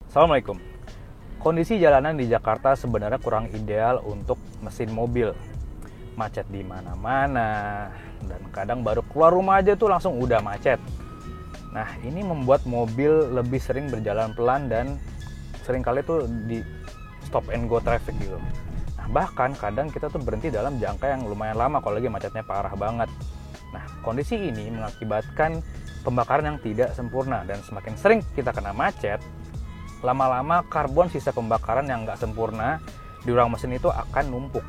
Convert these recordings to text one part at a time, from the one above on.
Assalamualaikum. Kondisi jalanan di Jakarta sebenarnya kurang ideal untuk mesin mobil. Macet di mana-mana, dan kadang baru keluar rumah aja tuh langsung udah macet. Nah, ini membuat mobil lebih sering berjalan pelan dan seringkali tuh di stop and go traffic gitu. Nah, bahkan kadang kita tuh berhenti dalam jangka yang lumayan lama kalau lagi macetnya parah banget. Nah, kondisi ini mengakibatkan pembakaran yang tidak sempurna, dan semakin sering kita kena macet, lama-lama karbon sisa pembakaran yang nggak sempurna di ruang mesin itu akan numpuk.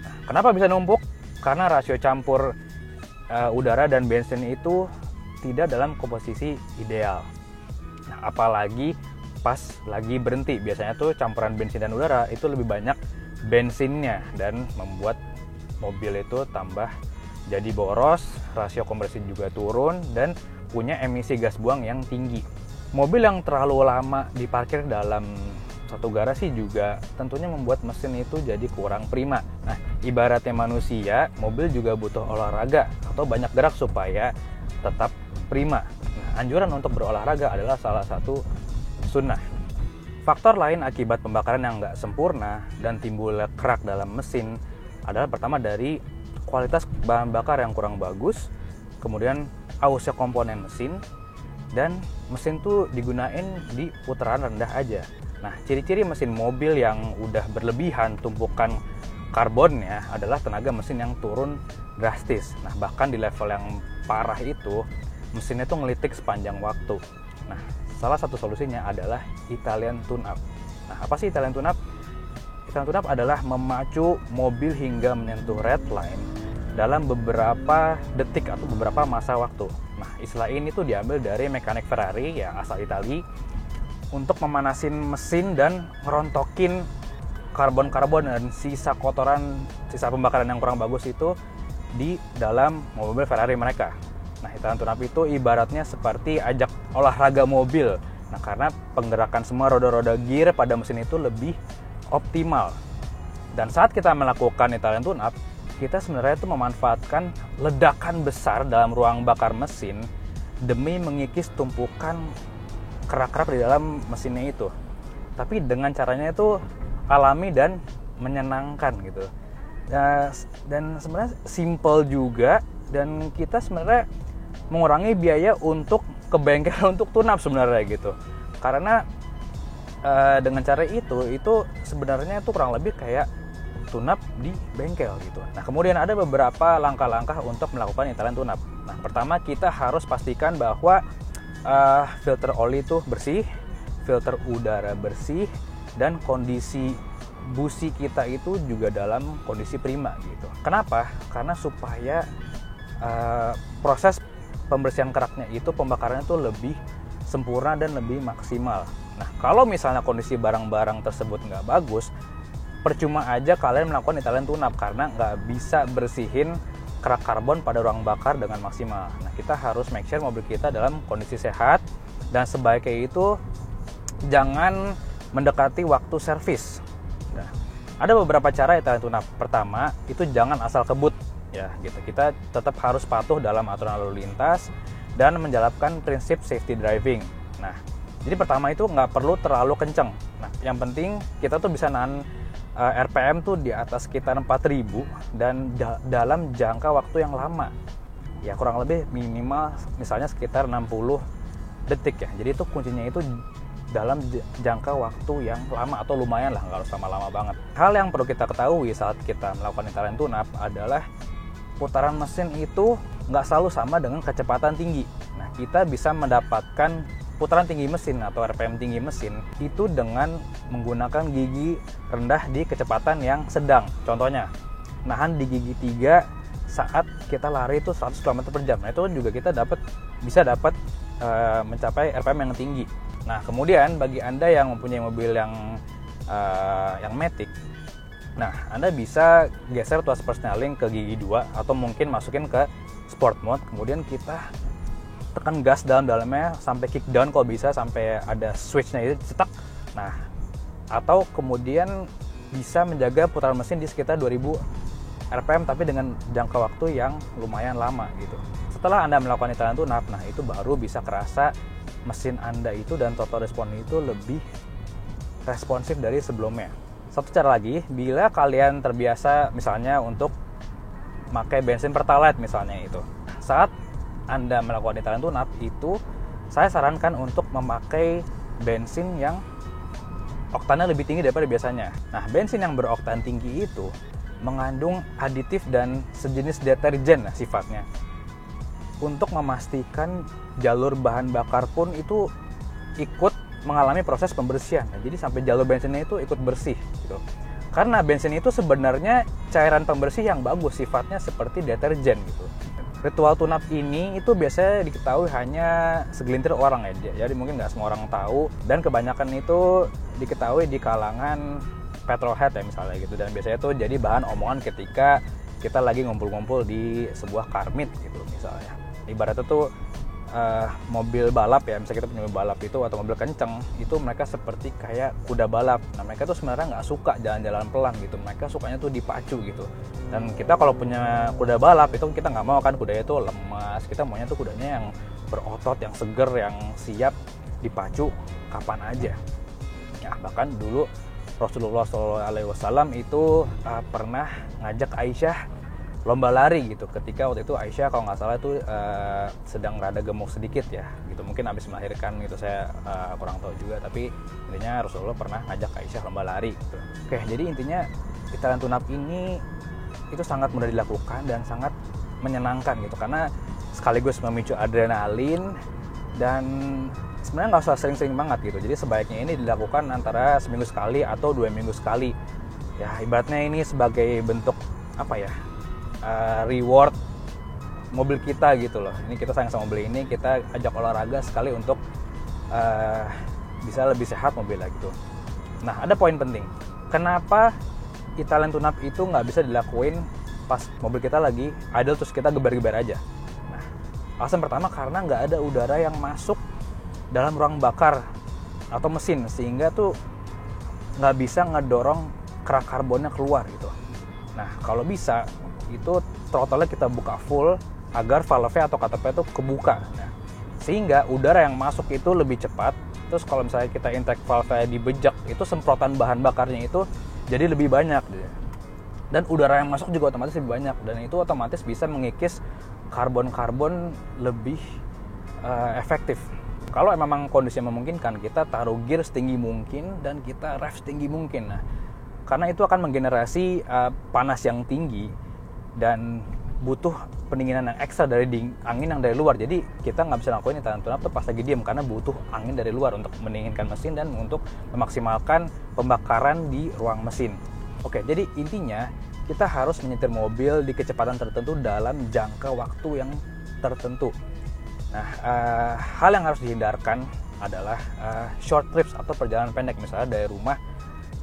Nah, kenapa bisa numpuk? Karena rasio campur udara dan bensin itu tidak dalam komposisi ideal. Nah, apalagi pas lagi berhenti, biasanya tuh campuran bensin dan udara itu lebih banyak bensinnya dan membuat mobil itu tambah jadi boros, rasio kompresi juga turun, dan punya emisi gas buang yang tinggi. Mobil yang terlalu lama diparkir dalam satu garasi juga tentunya membuat mesin itu jadi kurang prima. Nah, ibaratnya manusia, mobil juga butuh olahraga atau banyak gerak supaya tetap prima. Nah, anjuran untuk berolahraga adalah salah satu sunnah. Faktor lain akibat pembakaran yang nggak sempurna dan timbulnya kerak dalam mesin adalah pertama dari kualitas bahan bakar yang kurang bagus, kemudian ausnya komponen mesin, dan mesin tuh digunain di putaran rendah aja. Nah, ciri-ciri mesin mobil yang udah berlebihan tumpukan karbonnya adalah tenaga mesin yang turun drastis. Nah, bahkan di level yang parah itu, mesinnya tuh ngelitik sepanjang waktu. Nah, salah satu solusinya adalah Italian tune-up. Nah, apa sih Italian tune-up? Italian tune-up adalah memacu mobil hingga menyentuh red line dalam beberapa detik atau beberapa masa waktu. Nah, istilah ini tuh diambil dari mekanik Ferrari ya, asal Itali, untuk memanasin mesin dan ngerontokin karbon-karbon dan sisa kotoran, sisa pembakaran yang kurang bagus itu di dalam mobil Ferrari mereka. Nah, Italian tune-up itu ibaratnya seperti ajak olahraga mobil. Nah, karena penggerakan semua roda-roda gear pada mesin itu lebih optimal. Dan saat kita melakukan Italian tune-up, kita sebenarnya itu memanfaatkan ledakan besar dalam ruang bakar mesin demi mengikis tumpukan kerak-kerak di dalam mesinnya itu. Tapi dengan caranya itu alami dan menyenangkan gitu. Dan sebenarnya simple juga, dan kita sebenarnya mengurangi biaya untuk ke bengkel untuk tune-up sebenarnya gitu. Karena dengan cara itu sebenarnya itu kurang lebih kayak tune-up di bengkel gitu. Nah, kemudian ada beberapa langkah-langkah untuk melakukan Italian tune-up. Nah, pertama kita harus pastikan bahwa filter oli itu bersih, filter udara bersih, dan kondisi busi kita itu juga dalam kondisi prima gitu. Kenapa? Karena supaya proses pembersihan keraknya itu, pembakarannya itu lebih sempurna dan lebih maksimal. Nah, kalau misalnya kondisi barang-barang tersebut nggak bagus, percuma aja kalian melakukan Italian tune-up karena nggak bisa bersihin kerak karbon pada ruang bakar dengan maksimal. Nah, kita harus make sure mobil kita dalam kondisi sehat, dan sebaiknya itu jangan mendekati waktu servis. Nah, ada beberapa cara Italian tune-up. Pertama, itu jangan asal kebut ya gitu. Kita tetap harus patuh dalam aturan lalu lintas dan menjalankan prinsip safety driving. Nah, jadi pertama itu nggak perlu terlalu kenceng. Nah, yang penting kita tuh bisa nahan RPM tuh di atas sekitar 4000 dan dalam jangka waktu yang lama. Ya kurang lebih minimal misalnya sekitar 60 detik ya. Jadi itu kuncinya itu dalam jangka waktu yang lama atau lumayan lah, nggak harus lama-lama banget. Hal yang perlu kita ketahui saat kita melakukan Italian tune-up adalah putaran mesin itu nggak selalu sama dengan kecepatan tinggi. Nah, kita bisa mendapatkan putaran tinggi mesin atau RPM tinggi mesin itu dengan menggunakan gigi rendah di kecepatan yang sedang. Contohnya, nahan di gigi 3 saat kita lari itu 100 km per jam. Nah, itu juga kita bisa dapat mencapai RPM yang tinggi. Nah, kemudian bagi Anda yang mempunyai mobil yang matic, nah Anda bisa geser tuas persneling ke gigi 2 atau mungkin masukin ke sport mode, kemudian kita tekan gas dalamnya sampai kick down kalau bisa, sampai ada switchnya itu cetak. Nah, atau kemudian bisa menjaga putaran mesin di sekitar 2000 RPM tapi dengan jangka waktu yang lumayan lama gitu. Setelah Anda melakukan Italian tune-up, nah itu baru bisa kerasa mesin Anda itu dan total respon itu lebih responsif dari sebelumnya. Satu cara lagi, bila kalian terbiasa misalnya untuk pakai bensin Pertalite misalnya itu, saat Anda melakukan Italian tune-up itu, saya sarankan untuk memakai bensin yang oktannya lebih tinggi daripada biasanya. Nah, bensin yang beroktan tinggi itu mengandung aditif dan sejenis deterjen sifatnya, untuk memastikan jalur bahan bakar pun itu ikut mengalami proses pembersihan. Nah, jadi sampai jalur bensinnya itu ikut bersih gitu. Karena bensin itu sebenarnya cairan pembersih yang bagus, sifatnya seperti deterjen gitu. Ritual tune-up ini itu biasanya diketahui hanya segelintir orang ya. Jadi mungkin nggak semua orang tahu, dan kebanyakan itu diketahui di kalangan petrolhead ya misalnya gitu. Dan biasanya itu jadi bahan omongan ketika kita lagi ngumpul-ngumpul di sebuah car meet gitu misalnya. Ibaratnya tuh mobil balap ya, misalnya kita punya mobil balap itu atau mobil kenceng, itu mereka seperti kayak kuda balap. Nah, mereka tuh sebenarnya nggak suka jalan-jalan pelan gitu, mereka sukanya tuh dipacu gitu. Dan kita kalau punya kuda balap itu kita nggak mau kan kudanya itu lemas, kita maunya tuh kudanya yang berotot, yang seger, yang siap dipacu kapan aja. Ya, bahkan dulu Rasulullah SAW itu pernah ngajak Aisyah lomba lari gitu, ketika waktu itu Aisyah kalau nggak salah itu sedang rada gemuk sedikit ya gitu, mungkin habis melahirkan gitu, saya kurang tahu juga, tapi intinya Rasulullah pernah ngajak Aisyah lomba lari gitu. Oke, jadi intinya Italian tune-up ini itu sangat mudah dilakukan dan sangat menyenangkan gitu, karena sekaligus memicu adrenalin dan sebenarnya nggak usah sering-sering banget gitu. Jadi sebaiknya ini dilakukan antara seminggu sekali atau 2 minggu sekali ya, ibaratnya ini sebagai bentuk apa ya, reward mobil kita gitu loh. Ini kita sayang sama mobil ini, kita ajak olahraga sekali untuk bisa lebih sehat mobilnya gitu. Nah, ada poin penting. Kenapa Italian tune-up itu nggak bisa dilakuin pas mobil kita lagi idle terus kita geber-geber aja? Nah, alasan pertama karena nggak ada udara yang masuk dalam ruang bakar atau mesin, sehingga tuh nggak bisa ngedorong kerak karbonnya keluar gitu. Nah, kalau bisa itu throttle-nya kita buka full agar valve-nya atau katapnya itu kebuka. Nah, sehingga udara yang masuk itu lebih cepat. Terus kalau misalnya kita intake valve-nya dibejek, itu semprotan bahan bakarnya itu jadi lebih banyak. Dan udara yang masuk juga otomatis lebih banyak, dan itu otomatis bisa mengikis karbon-karbon lebih efektif. Kalau memang kondisi memungkinkan, kita taruh gear setinggi mungkin dan kita rev setinggi mungkin. Nah, karena itu akan menggenerasi panas yang tinggi dan butuh pendinginan yang ekstra dari angin yang dari luar. Jadi kita nggak bisa lakuin Italian tune-up tuh pas lagi diem, karena butuh angin dari luar untuk mendinginkan mesin dan untuk memaksimalkan pembakaran di ruang mesin. Oke, jadi intinya kita harus menyetir mobil di kecepatan tertentu dalam jangka waktu yang tertentu. Nah, hal yang harus dihindarkan adalah short trips atau perjalanan pendek, misalnya dari rumah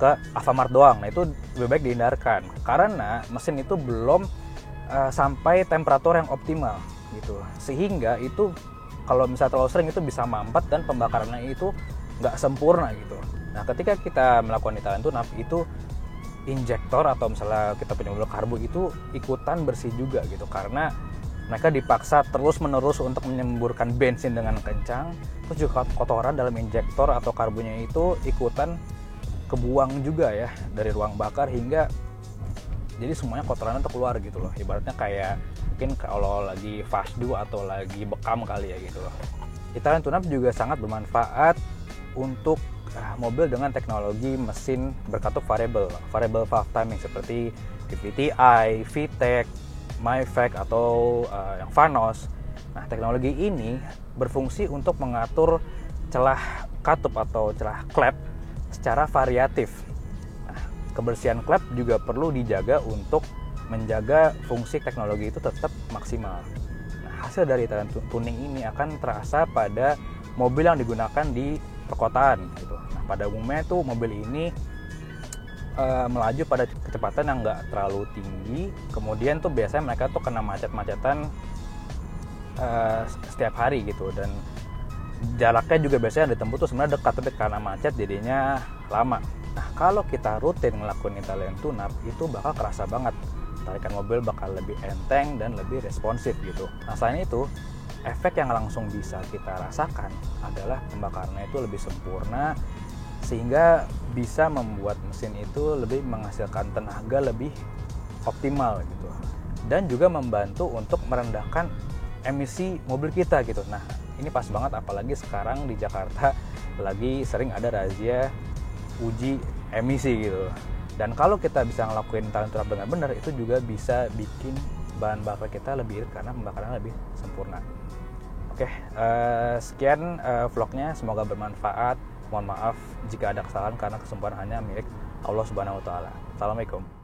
ke Alfamart doang. Nah, itu lebih baik dihindarkan karena mesin itu belum sampai temperatur yang optimal gitu, sehingga itu kalau misalnya terlalu sering itu bisa mampet dan pembakarannya itu nggak sempurna gitu. Nah, ketika kita melakukan Italian tune-up itu injektor atau misalnya kita punya mobil karbu itu ikutan bersih juga gitu, karena mereka dipaksa terus-menerus untuk menyemburkan bensin dengan kencang, terus juga kotoran dalam injektor atau karbunya itu ikutan kebuang juga ya dari ruang bakar, hingga jadi semuanya kotorannya tuh keluar gitu loh. Ibaratnya kayak mungkin kalau lagi fast do atau lagi bekam kali ya gitu loh. Italian tune-up juga sangat bermanfaat untuk mobil dengan teknologi mesin berkatup variable valve timing seperti VVT-i, VTEC, MyVac atau yang Vanos. Nah, teknologi ini berfungsi untuk mengatur celah katup atau celah klep secara variatif. Nah, kebersihan klep juga perlu dijaga untuk menjaga fungsi teknologi itu tetap maksimal. Nah, hasil dari Italian tuning ini akan terasa pada mobil yang digunakan di perkotaan gitu. Nah, pada umumnya tuh mobil ini melaju pada kecepatan yang nggak terlalu tinggi, kemudian tuh biasanya mereka tuh kena macet-macetan setiap hari gitu, dan jaraknya juga biasanya ditempuh tuh sebenarnya dekat, tapi karena macet jadinya lama. Nah, kalau kita rutin ngelakuin Italian tune-up itu bakal kerasa banget, tarikan mobil bakal lebih enteng dan lebih responsif gitu. Nah, selain itu efek yang langsung bisa kita rasakan adalah pembakarannya itu lebih sempurna, sehingga bisa membuat mesin itu lebih menghasilkan tenaga lebih optimal gitu, dan juga membantu untuk merendahkan emisi mobil kita gitu. Nah, ini pas banget apalagi sekarang di Jakarta lagi sering ada razia uji emisi gitu. Dan kalau kita bisa ngelakuin talent turap dengan benar, itu juga bisa bikin bahan bakar kita lebih irit karena pembakarannya lebih sempurna. Oke, sekian vlognya, semoga bermanfaat. Mohon maaf jika ada kesalahan karena kesempurnaan hanya milik Allah Subhanahu wa taala. Assalamualaikum.